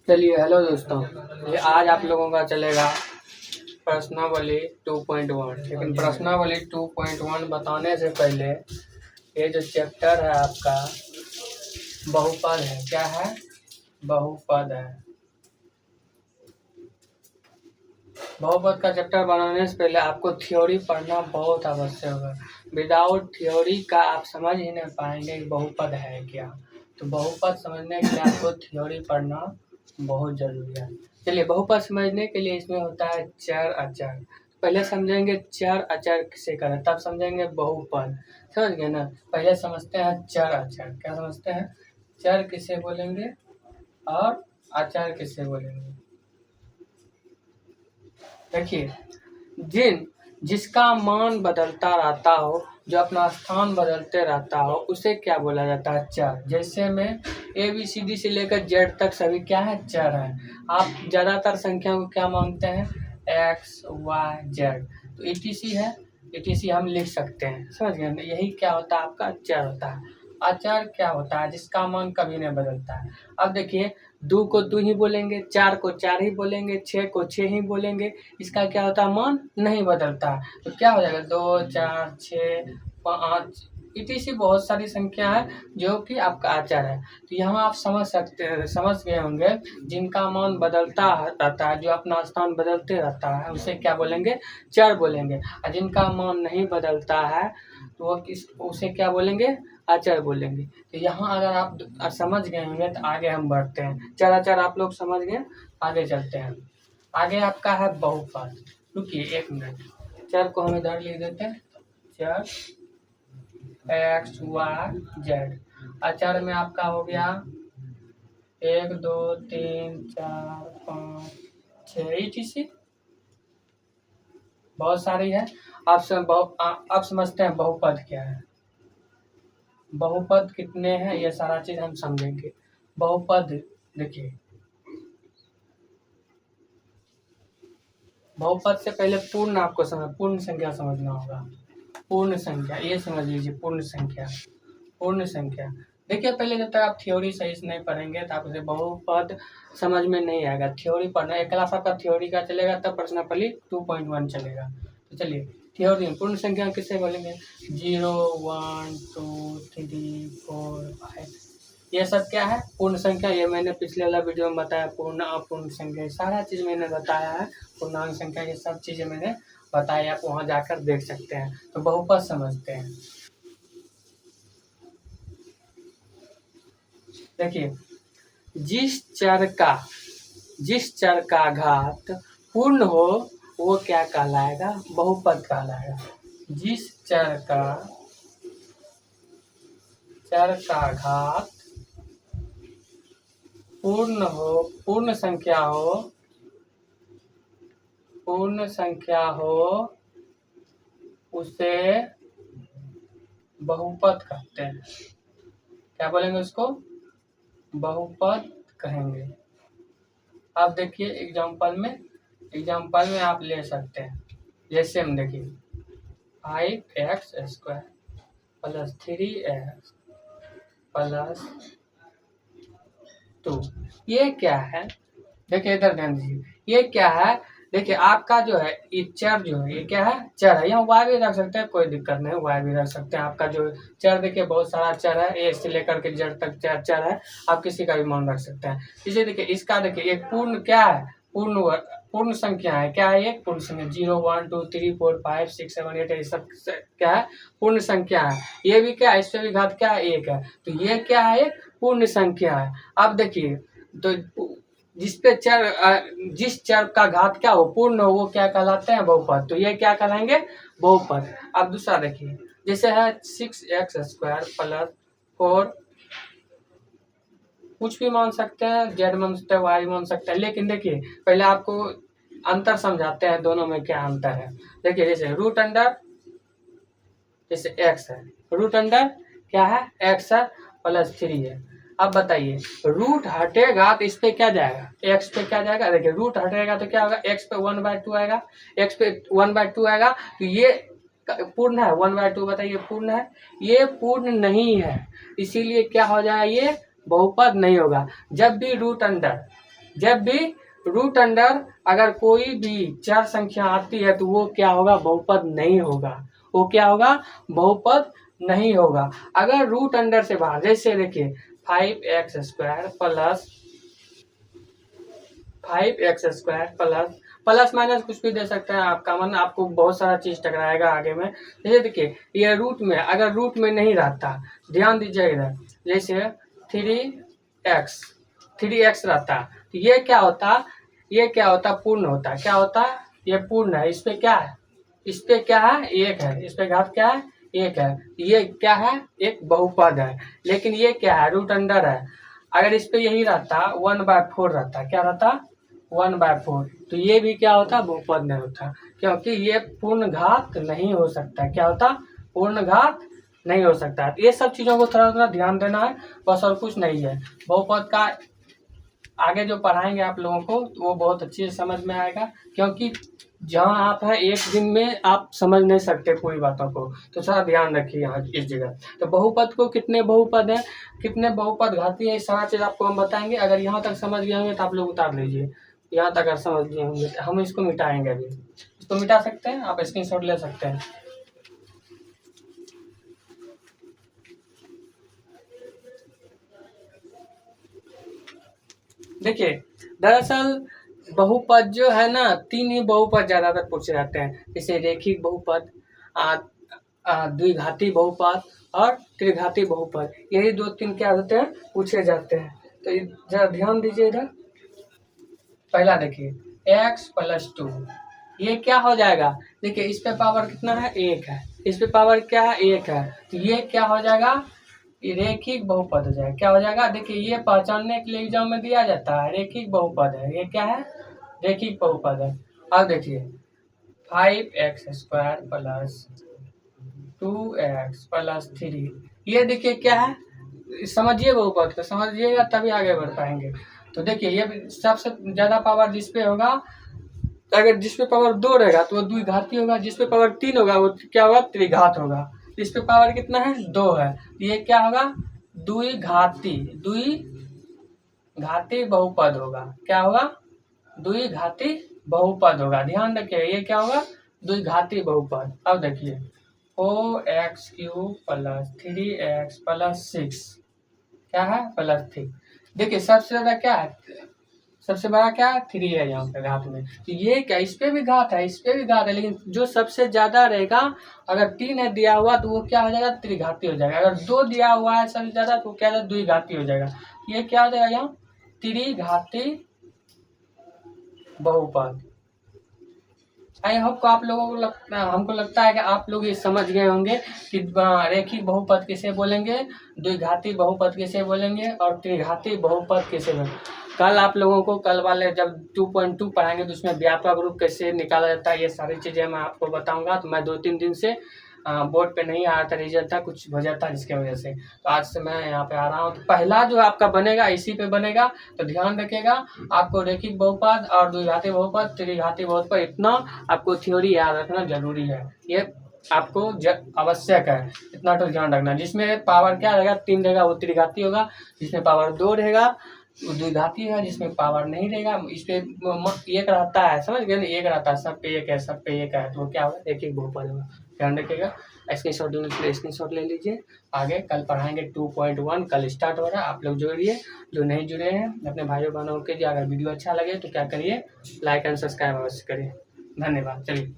चलिए हेलो दोस्तों, ये आज आप लोगों का चलेगा प्रश्नावली 2.1। लेकिन प्रश्नावली 2.1 बताने से पहले ये जो चैप्टर है आपका बहुपद है, क्या है? बहुपद है। बहुपद का चैप्टर बनाने से पहले आपको थ्योरी पढ़ना बहुत आवश्यक है। विदाउट थ्योरी का आप समझ ही नहीं पाएंगे कि बहुपद है क्या। तो बहुपद समझने के लिए आपको थ्योरी पढ़ना बहुत जरूरी है। चलिए, बहुपद समझने के लिए इसमें होता है चर अचर। पहले समझेंगे चर अचर किसे करें, तब समझेंगे बहुपद। समझ गए ना? पहले समझते हैं चर अचर। क्या समझते हैं? चर किसे बोलेंगे और अचर किसे बोलेंगे। देखिए, जिसका मान बदलता रहता हो, जो अपना स्थान बदलते रहता हो, उसे क्या बोला जाता है? चर। जैसे में ABCD से लेकर Z तक सभी क्या है? चर है। आप ज़्यादातर संख्या को क्या मानते हैं? X, Y, Z। तो ETC है, ETC हम लिख सकते हैं। समझ गए? यही क्या होता है? आपका चर होता है। अचर क्या होता है? जिसका मान कभी नहीं बदलता है। अब देखिए, 2 को 2 ही बोलेंगे, 4 को 4 ही बोलेंगे, 6 को 6 ही बोलेंगे। इसका क्या होता है? मान नहीं बदलता है। तो क्या हो जाएगा? 2, 4, 6, 5 ETC बहुत सारी संख्या है जो कि आपका अचर है। तो यहाँ आप समझ गए होंगे, जिनका मान बदलता रहता है, जो अपना स्थान बदलते रहता है, उसे क्या बोलेंगे? चर बोलेंगे। और जिनका मान नहीं बदलता है तो वो उसे क्या बोलेंगे? अचर बोलेंगे। तो यहाँ अगर आप समझ गए होंगे तो आगे हम बढ़ते हैं। चर अचर आप लोग समझ गए, आगे चलते हैं। आगे आपका है बहुपद। रुकिए 1 मिनट, चर को हम इधर लिख देते हैं। चर X, Y, Z। अचर में आपका हो गया 1, 2, 3, 4, 5, 6 ETC बहुत सारी है। आप समझते हैं बहुपद क्या है। बहुपद कितने हैं ये सारा चीज हम समझेंगे। बहुपद देखिए, बहुपद से पहले पूर्ण संख्या समझना होगा। पूर्ण संख्या ये समझ लीजिए। पूर्ण संख्या देखिए, पहले जब तक आप थ्योरी सही से नहीं पढ़ेंगे तो आपसे बहुपद समझ में नहीं आएगा। थ्योरी पढ़ना, एक क्लास आपका थ्योरी का चलेगा, तब प्रश्नावली 2.1 चलेगा। तो चलिए, थ्योरी में पूर्ण संख्या किससे बोलेंगे? 0, 1, 2, 3, 4, 5 ये सब क्या है? पूर्ण संख्या। ये मैंने पिछले वाला वीडियो में बताया। पूर्ण अपूर्ण संख्या सारा चीज मैंने बताया है। पूर्णांक संख्या ये सब चीजें मैंने बताया, आप वहां जाकर देख सकते हैं। तो बहुपद समझते हैं। देखिए, जिस चर का घात पूर्ण हो वो क्या कहलाएगा? बहुपद कहलाएगा। जिस चर का घात पूर्ण हो, पूर्ण संख्या हो, उसे बहुपद कहते हैं। क्या बोलेंगे उसको? बहुपद कहेंगे। आप देखिए एग्जाम्पल में आप ले सकते हैं। जैसे हम देखिए 5x² + 3x + 2 ये क्या है? देखिए इधर ध्यान दीजिए, ये क्या है? देखिए आपका जो है ये चर जो है, ये क्या है? चर है। यहाँ y भी रख सकते हैं, कोई दिक्कत नहीं, y भी रख सकते हैं। आपका जो चर देखिए बहुत सारा चर है, A से लेकर के Z तक चर है। आप किसी का भी मान रख सकते हैं। इसे देखिए, इसका देखिए एक पूर्ण क्या है? पूर्ण संख्या है। क्या है? एक पूर्ण संख्या। 0, 1, 2, 3, 4, 5, 6, 7, 8 ये सब क्या है? पूर्ण संख्या है। ये भी क्या है? इससे भी घात क्या है? 1 है। तो ये क्या है? एक पूर्ण संख्या है। अब देखिए, तो जिस चर का घात क्या हो? पूर्ण हो, वो क्या कहलाते हैं? बहुपद। तो ये क्या कहलाएंगे? बहुपद। अब दूसरा देखिए, जैसे है 6x² + 4 कुछ भी मान सकते हैं, Z मान सकते हैं, Y मान सकते हैं। लेकिन देखिए पहले आपको अंतर समझाते हैं, दोनों में क्या अंतर है। देखिए जैसे रूट अंडर, जैसे x है, रूट अंडर क्या है? x है +3 है। अब बताइए, रूट हटेगा तो इस पे क्या जाएगा? x पे क्या जाएगा? देखिए रूट हटेगा तो क्या होगा? x पे 1/2 आएगा। x पे 1/2 आएगा तो ये पूर्ण है? 1/2 बताइए पूर्ण है? ये पूर्ण नहीं है, इसीलिए क्या हो जाएगा? ये बहुपद नहीं होगा। जब भी रूट अंडर जब भी रूट अंडर अगर कोई भी चार संख्या आती है तो वो क्या होगा, बहुपद नहीं होगा। वो क्या होगा, बहुपद नहीं होगा। अगर रूट अंडर से बाहर, जैसे देखिए 5x² plus 5x² plus minus कुछ भी दे सकते हैं आपका मन, आपको बहुत सारा चीज टकराएगा आगे में। जैसे देखिए ये रूट में, अगर रूट में नहीं रहता, ध्यान दीजिए इधर, जैसे 3x रहता तो ये क्या होता, ये क्या होता, पूर्ण होता। क्या होता, ये पूर्ण है। इस पे क्या है, इस पे क्या है, एक है। इस पे घात क्या है, एक है। ये क्या है, एक बहुपद है। लेकिन ये क्या है, रूट अंडर है। अगर इस पे यही रहता 1/4 रहता, क्या रहता 1/4, तो ये भी क्या होता, बहुपद नहीं होता, क्योंकि ये पूर्ण घात नहीं हो सकता। क्या होता, पूर्ण घात नहीं हो सकता। ये सब चीजों को थोड़ा थोड़ा ध्यान देना है, बस और कुछ नहीं है। बहुपद का आगे जो पढ़ाएंगे आप लोगों को तो वो बहुत अच्छे से समझ में आएगा, क्योंकि जहाँ आप हैं एक दिन में आप समझ नहीं सकते पूरी बातों को, तो थोड़ा ध्यान रखिए यहाँ इस जगह। तो बहुपद को कितने बहुपद हैं, कितने बहुपद घाती है, सारा चीज़ आपको हम बताएंगे। अगर यहाँ तक समझ गए होंगे तो आप लोग उतार लीजिए। यहाँ तक अगर समझ गए होंगे तो हम इसको मिटाएंगे। अभी इसको मिटा सकते हैं, आप स्क्रीनशॉट ले सकते हैं। देखिए दरअसल बहुपद जो है ना, तीन ही बहुपद ज्यादातर पूछे जाते हैं, जैसे रेखिक बहुपद, द्विघाती बहुपद और त्रिघाती बहुपद। यही दो तीन क्या होते हैं, पूछे जाते हैं। तो जरा ध्यान दीजिए इधर। पहला देखिए x+2, ये क्या हो जाएगा, देखिए इस पे पावर कितना है, एक है। इस पे पावर क्या है, एक है। तो ये क्या हो जाएगा, ये रेखिक बहुपद हो जाएगा। क्या हो जाएगा, देखिए ये पहचानने के लिए एग्जाम में दिया जाता है, रेखिक बहुपद है। ये क्या है, रेखिक बहुपद है। अब देखिए 5x² प्लस 2x+3, ये देखिए क्या है, समझिए बहुपद को, समझिएगा तभी आगे बढ़ पाएंगे। तो देखिए ये सबसे ज्यादा पावर जिस पे होगा, अगर जिस पे पावर 2 रहेगा तो वो द्विघाती होगा, जिस पे पावर 3 होगा वो क्या होगा, त्रिघात होगा। इस पे पावर कितना है, 2 है, तो ये क्या होगा, द्विघाती बहुपद होगा। क्या होगा, द्विघाती बहुपद होगा। ध्यान रखिए ये क्या होगा, द्विघाती बहुपद। अब देखिए 4x³ प्लस 3x प्लस 6 क्या है, +3। देखिए सबसे ज्यादा क्या है, सबसे बड़ा क्या है, 3 है यहाँ पे घात में। तो ये क्या, इस पे भी घात है, इस पे भी घात है, लेकिन जो सबसे ज्यादा रहेगा, अगर 3 है दिया हुआ तो वो क्या हो जाएगा, त्रिघाती हो जाएगा। अगर 2 दिया हुआ है सबसे ज्यादा तो क्या है, द्विघाती हो जाएगा। ये क्या हो जाएगा यहाँ, त्रिघाती बहुपद। आई होप को आप लोगों को हमको लगता है कि आप लोग ये समझ गए होंगे कि रेखिक बहुपद किसे बोलेंगे, द्विघाती बहुपद किसे बोलेंगे और त्रिघाती बहुपद किसे बोलेंगे। कल आप लोगों को, कल वाले जब 2.2 पढ़ाएंगे तो उसमें व्यापक रूप कैसे निकाला जाता है, ये सारी चीज़ें मैं आपको बताऊंगा। तो मैं 2-3 दिन से बोर्ड पे नहीं आ रहा था, रिजल्ट था, कुछ वजह था जिसके वजह से, तो आज से मैं यहाँ पे आ रहा हूँ। तो पहला जो आपका बनेगा इसी पे बनेगा, तो ध्यान रखिएगा। आपको रेखिक बहुपद और द्विघाती बहुपद, त्रिघाती बहुपद, इतना आपको थ्योरी याद रखना जरूरी है। ये आपको आवश्यक है, इतना तो ध्यान रखना। जिसमें पावर क्या रहेगा, 3 रहेगा वो त्रिघाती होगा, जिसमें पावर 2 रहेगा वो द्विघाती है, जिसमें पावर नहीं रहेगा इस पे एक रहता है, समझ गए ना, एक रहता है, सब पे एक है, सब पे एक है, तो क्या होगा, रेखिक बहुपद होगा। ध्यान रखिएगा। स्क्रीनशॉट लेने के लिए स्क्रीनशॉट ले लीजिए। आगे कल पढ़ाएंगे 2.1, कल स्टार्ट हो रहा है। आप लोग जुड़िए, जो नहीं जुड़े हैं अपने भाइयों बहनों के लिए। अगर वीडियो अच्छा लगे तो क्या करिए, लाइक एंड सब्सक्राइब अवश्य करिए। धन्यवाद। चलिए।